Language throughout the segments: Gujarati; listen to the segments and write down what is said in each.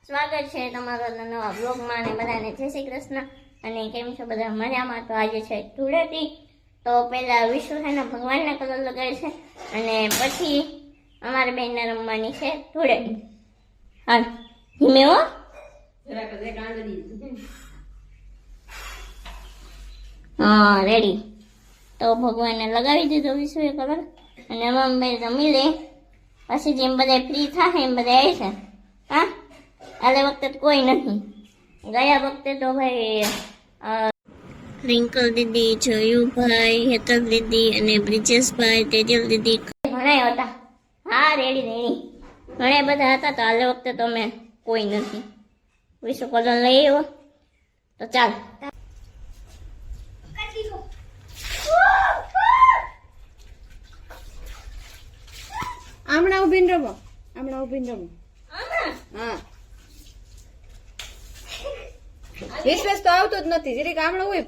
સ્વાગત છે તમારા નવા બ્લોગમાં અને બધાને જય શ્રી કૃષ્ણ અને કેમ છો બધા મજામાં। તો આજે છે ધૂળેટી। તો પહેલા વિશુ છે ને ભગવાનના કલર લગાડે છે અને પછી અમારે બેનને રમવાની છે ધૂળેટી। હાલ ધીમે હો હા રેડી। તો ભગવાનને લગાવી દીધો વિશુએ કલર અને મમ્મી રમી લે પછી જેમ બધા ફ્રી થાય એમ બધા આવે છે। હા આલે વખતે કોઈ નથી, ગયા વખતે તો ભાઈ રિંકલ દીદી, જયુભાઈ, હેતલ દીદી અને બ્રિજેશભાઈ, તેજલ દીદી ઘણા હતા। હા રેડી રેડી ઘણા બધા હતા। તો આલે વખતે તો મેં કોઈ નથી। વિશુ કલર લઈ આવ્યો તો ચાલ આમણા ઉભીને રમો, આમણા ઉભીને રમો। હા વિશ્વાસ તો આવતો જ નથી, જરીક આમણો હોય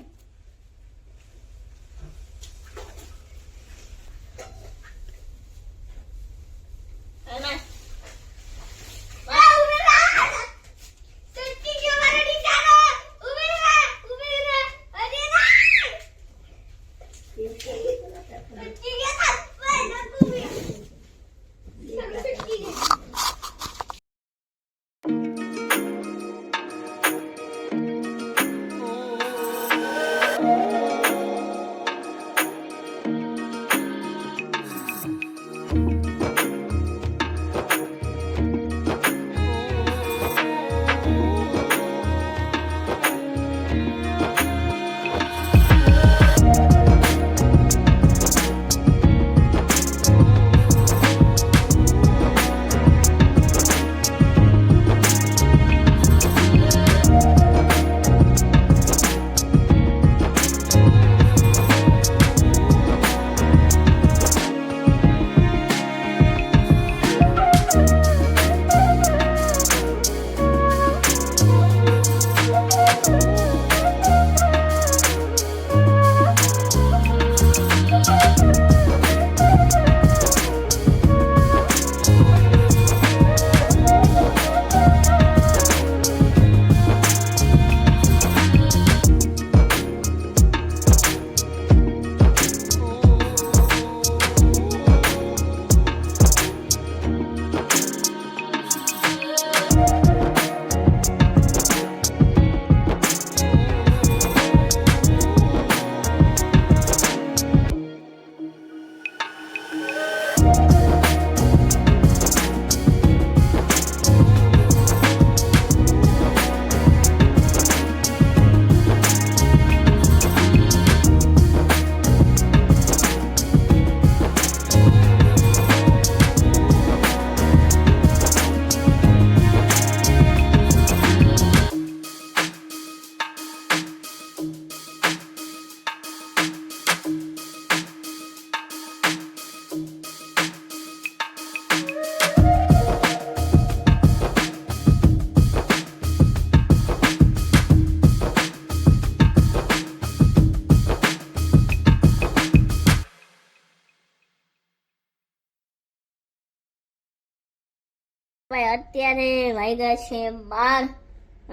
ભાઈ અત્યારે વાગ્યા છે 12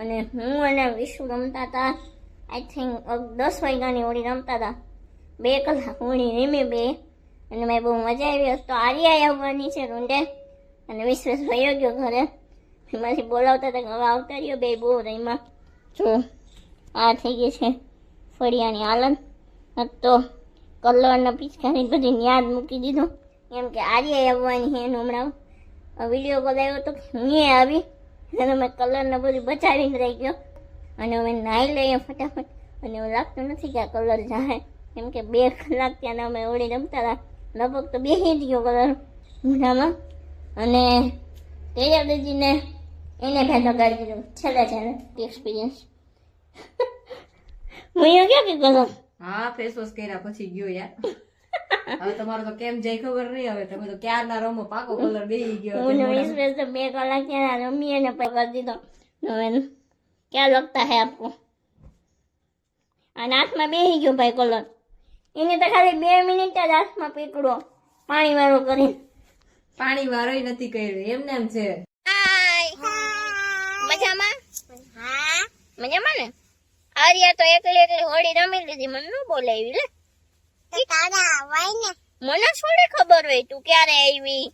અને હું અને વિશુ રમતા હતા। આઈ થિંક 10 વાગ્યાની હોળી રમતા હતા। 2 કલાક હોળી રમી બે અને મેં બહુ મજા આવી। તો આર્યા આવવાની છે રૂંડે અને વિશ્વાસ વયો ગયો ઘરે। એમાંથી બોલાવતા હતા કે હવે આવતા રહ્યો, બે બહુ રહીમાં જો આ થઈ ગઈ છે ફળિયાની હાલત। તો કલરના પિચકારી બધી યાદ મૂકી દીધો એમ કે આર્યા આવવાની છે એનું હમણાં વિડીયો કોલ આવ્યો તો હું આવી અને મેં કલરને બધું બચાવીને રહી ગયો અને અમે નાહી લઈએ ફટાફટ અને એવું લાગતું નથી કે આ કલર જાય કેમ કે 2 કલાક ત્યાં અમે હોળી રમતા હતા। લગભગ તો બેસી જ ગયો કલર મોઢામાં અને તેજા દીદીને એને ભાઈ લગાડી દીધું છેલ્લે એક્સપિરિયન્સ। હું એવું ક્યાં કે કલર હા ફેસ વોશ કર્યા પછી ગયો યાર। હવે તમારો તો કેમ જાય ખબર નહીં, હવે તમે તો ક્યારના રમો, પાકો કલર બેસી ગયો। હું 2 કલાક ત્યાં રમીએ ને પકડી દીધો। क्या लगता है आपको? हाथમાં બેસી ગયો ભાઈ કલર। એને તો ખાલી 2 મિનિટ જ હાથમાં પકડો પાણી વાળો કરી, પાણી વાળો નથી કર્યો, એમને એમ છે। મજામાં હા મજામાં ને આર્યા તો એકલી એકલી હોળી રમી લીધી મને ન બોલાવી લે તો તારા આવાય ને મને થોડી ખબર હોય તું ક્યારે આવી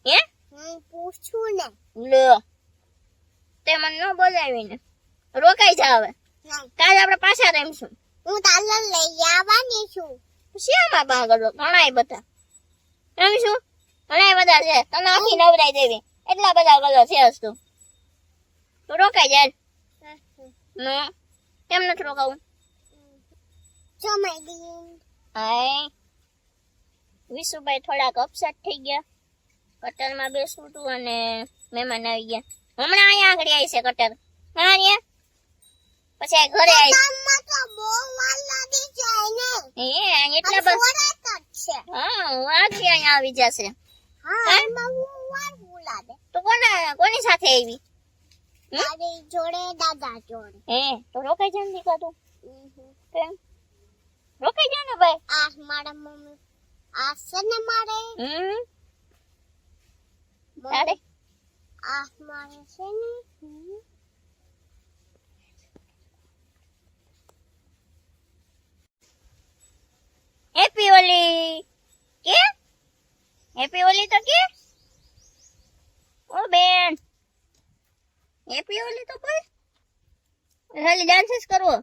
હે હું પૂછું ને લે તે મને ન બોલાવી ને રોકાઈ જા હવે નહીં કાલે આપણે પાછા રમીશું હું તારે લઈ આવવાની છું શેમાં પાગળ ઘણાય બધા રમીશું ઘણાય બધા છે તને આખી નવરાઈ દેવી એટલા બધા કલર છે હજુ તું રોકાઈ જાય કેમ નથી રોકાવું સમય દી હાય વિશુભાઈ થોડાક અપસેટ થઈ ગયા કટરમાં બેસવું તું અને મહેમાન આવી ગયા હમણાં અહીંયા આગળ આવી છે કટર હા અહીંયા પછી આ ઘરે આવી ગામમાં તો બહુ વાર લાગી જાય ને હે એટલા બસ થોડા જ છે હા હું આખી અહીંયા આવી જશે હા એમાં હું વાર બોલાવે તો કોની સાથે આવી તારી જોડે દાદા જોડે હે તો રોકાઈ જા ને દીકા તું કેમ રોકાઈ જા ને ભાઈ આ મારા મમ્મી આ છે ને મારે તારે આ મારે છે ને હેપી હોલી કે હેપી હોલી તો કે ઓ બેન હેપી હોલી તો બોલ ખાલી ડાન્સ કરવો